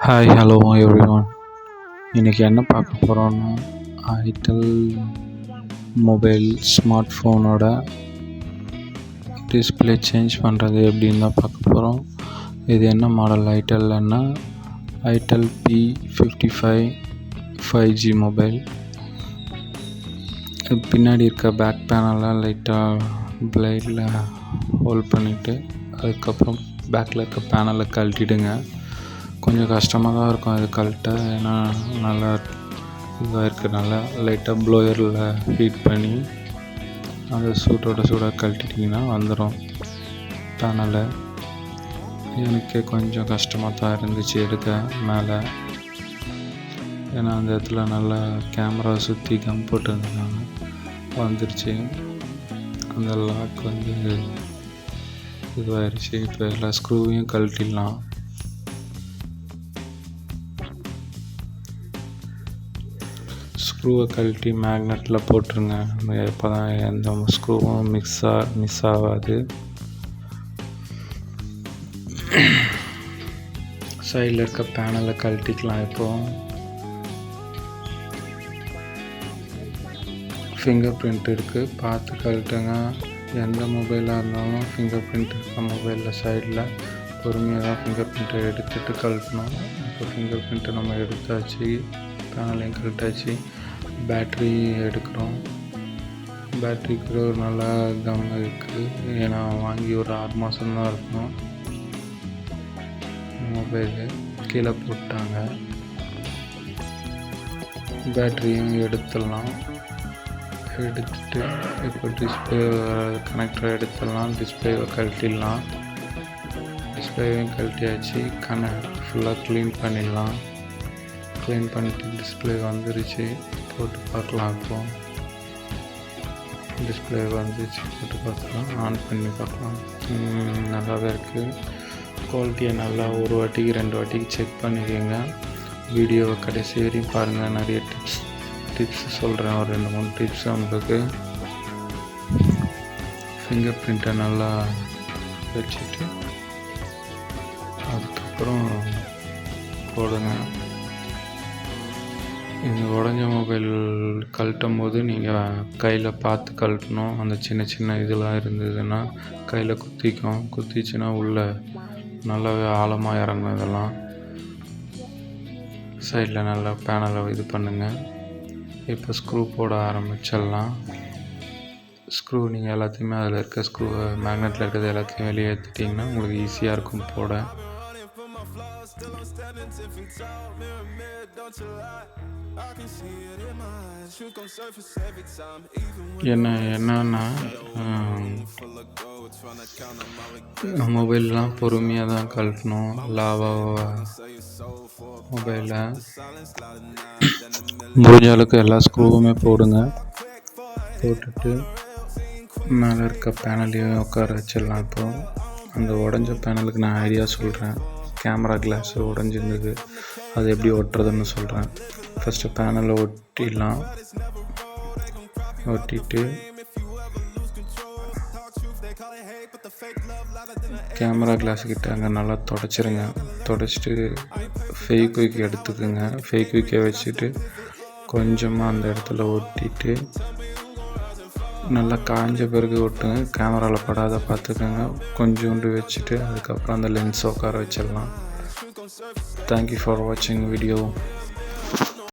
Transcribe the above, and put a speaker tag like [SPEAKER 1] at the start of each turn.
[SPEAKER 1] Hi hello everyone. இன்றைக்கி என்ன பார்க்க போகிறோன்னா, ஐடெல் மொபைல் ஸ்மார்ட் ஃபோனோட டிஸ்பிளே சேஞ்ச் பண்ணுறது எப்படின்னு தான் பார்க்க போகிறோம். இது என்ன model ஐடெல்னா, itel P55 5G mobile. பின்னாடி இருக்க பேக் பேனலில் லைட்டாக பிளேடில் ஹோல்ட் பண்ணிவிட்டு அதுக்கப்புறம் பேக்கில் இருக்க பேனலை கழட்டிடுங்க. கொஞ்சம் கஷ்டமாக தான் இருக்கும் அது கழட்ட, ஏன்னா நல்லா இதாக இருக்கிறனால லைட்டாக ப்ளோயரில் ஹீட் பண்ணி அந்த சூடாக கழட்டிட்டிங்கன்னா வந்துடும் பேனலை. எனக்கே கொஞ்சம் கஷ்டமாக தான் இருந்துச்சு எடுக்க மேலே, ஏன்னா அந்த இடத்துல நல்லா கேமரா சுற்றி கம் போட்டுருந்தாங்க வந்துருச்சு. அந்த லாக் வந்து இதுவாகிடுச்சு. இப்போ எல்லா ஸ்க்ரூவையும் கழட்டிடலாம். ஸ்க்ரூவை கழட்டி மேக்னெட்டில் போட்டுருங்க. எப்போ தான் எந்த ஸ்க்ரூவும் மிஸ் ஆகாது. சைடில் இருக்க பேனலை கழட்டிக்கலாம். இப்போது ஃபிங்கர் பிரிண்ட் இருக்குது, பார்த்து கழட்டுங்க. எந்த மொபைலாக இருந்தாலும் ஃபிங்கர் பிரிண்ட் இருக்க மொபைலில் சைடில் பொறுமையாக தான் ஃபிங்கர் பிரிண்ட்டை எடுத்துகிட்டு கழட்டணும். இப்போ ஃபிங்கர் பிரிண்ட்டை நம்ம எடுத்தாச்சு, பேனலையும் கழட்டாச்சு. பேட்ரி எடுக்கிறோம். பேட்ரி கூட ஒரு நல்ல கம் இருக்குது, ஏன்னா வாங்கி ஒரு 6 மாதம்தான் இருக்கும். மொபைலு கீழே போட்டாங்க. பேட்டரியும் எடுத்துடலாம். எடுத்துட்டு இப்போ டிஸ்பிளே கனெக்டரை எடுத்துடலாம். டிஸ்பிளேவை கழட்டிடலாம். டிஸ்பிளேவையும் கழட்டியாச்சு. ஃபுல்லாக க்ளீன் பண்ணிடலாம். க்ளீன் பண்ணிட்டு டிஸ்பிளே வந்துருச்சு, போட்டு பார்க்கலாம். இப்போது டிஸ்பிளே வந்துச்சு, போட்டு பார்க்கலாம். ஆன் பண்ணி பார்க்கலாம். நல்லாவே இருக்குது. குவாலிட்டியை நல்லா ஒரு வாட்டிக்கு 2 வாட்டிக்கு செக் பண்ணிக்கோங்க. வீடியோவை கடைசி வரையும் பாருங்கள். நிறைய டிப்ஸ் சொல்கிறேன், ஒரு 2-3 டிப்ஸ் உங்களுக்கு. ஃபிங்கர் பிரிண்ட்டை நல்லா வச்சுட்டு அதுக்கப்புறம் போடுங்க. இந்த உடஞ்ச மொபைல் கழட்டும் போது நீங்கள் கையில் பார்த்து கழட்டணும். அந்த சின்ன இதெல்லாம் இருந்ததுன்னா கையில் குத்திச்சுன்னா உள்ளே நல்லாவே ஆழமாக இறங்கும். இதெல்லாம் சைடில் நல்லா பேனலை இது பண்ணுங்கள். இப்போ ஸ்க்ரூ போட ஆரம்பிச்சிடலாம். ஸ்க்ரூ நீங்கள் எல்லாத்தையுமே அதில் இருக்க ஸ்க்ரூவை மேக்னெட்டில் இருக்கிறது எல்லாத்தையும் வெளியே எடுத்துட்டிங்கன்னா உங்களுக்கு ஈஸியாக இருக்கும் போட. என்னன்னா மொபைல்லாம் பொறுமையாக தான் கழட்டணும். மொபைலில் முடிஞ்ச அளவுக்கு எல்லா ஸ்க்ரூவுமே போடுங்க. போட்டுட்டு மேலே இருக்க பேனலையும் உட்கார வச்சிடலாம். இப்போது அந்த உடஞ்ச பேனலுக்கு நான் ஐடியா சொல்கிறேன். கேமரா கிளாஸ் உடஞ்சிருந்தது, அது எப்படி ஒட்டுறதுன்னு சொல்கிறேன். ஃபஸ்ட்டு பேனலை ஒட்டிடலாம். ஒட்டிட்டு கேமரா கிளாஸுக்கிட்ட அங்கே நல்லா தொடச்சிருங்க. தொடச்சிட்டு ஃபெவிக்விக் எடுத்துக்கோங்க. ஃபெவிக்விக்கை வச்சுட்டு கொஞ்சமாக அந்த இடத்துல ஒட்டிட்டு நல்லா காஞ்ச பிறகு ஒட்டுங்க. கேமராவில் படாத பார்த்துக்கோங்க. கொஞ்சோண்டு வச்சுட்டு அதுக்கப்புறம் அந்த லென்ஸை உட்கார வச்சிடலாம். தேங்க்யூ ஃபார் வாட்சிங் வீடியோ.